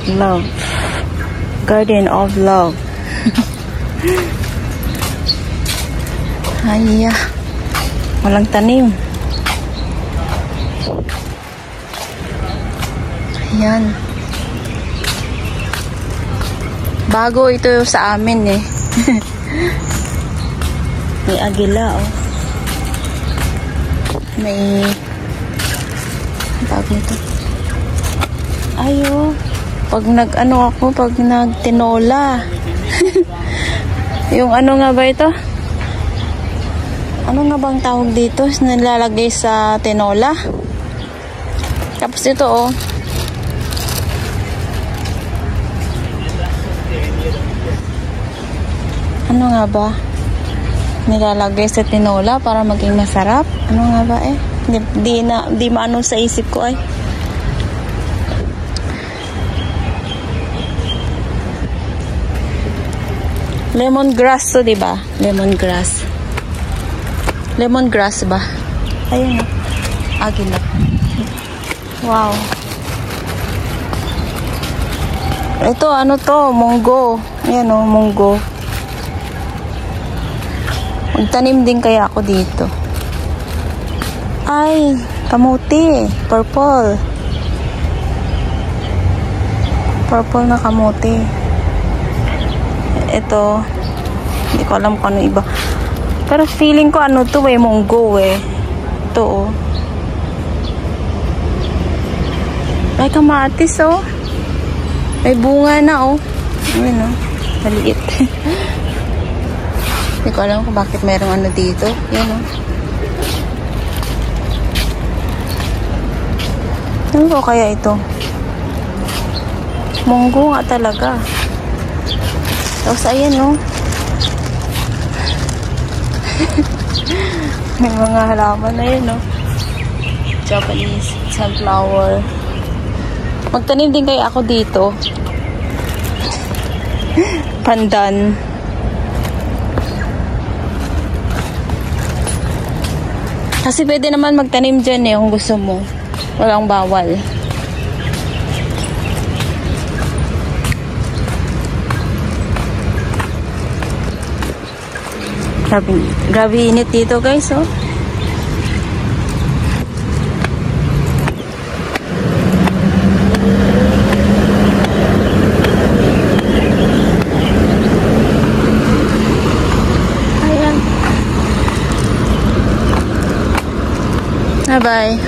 Love. Garden of love. Ay, walang tanim. Ayan. Bago ito sa amin eh. May agila oh. May tawag nito. Ayo. Pag nag-ano ako, pag nagtinola. Yung ano nga ba ito? Ano nga bang tawag dito? Nilalagay sa tinola. Tapos ito oh. Ano nga ba? Nilalagay sa tinola para maging masarap. Ano nga ba eh? Di maano sa isip ko ay. Lemongrass to, diba? Lemongrass. Lemongrass ba? Ayun. Agila. Wow. Ito, ano to? Munggo. Ayan o, munggo. Magtanim din kaya ako dito. Ay, kamuti. Purple. Purple na kamuti. Ito, hindi ko alam kung ano iba. Pero feeling ko ano to eh, munggo eh. Ito oh. May kamatis oh. May bunga na oh. Ayun oh, maliit. Hindi ko alam kung bakit mayroong ano dito. Yan oh. Ano ko kaya ito? Munggo nga talaga. Tapos ayan oh. May mga halaman na yun oh. Japanese sunflower. Magtanim din kaya ako dito. Pandan. Kasi pwede naman magtanim dyan eh kung gusto mo. Walang bawal. Grabe init dito guys oh. Ayan. Bye bye.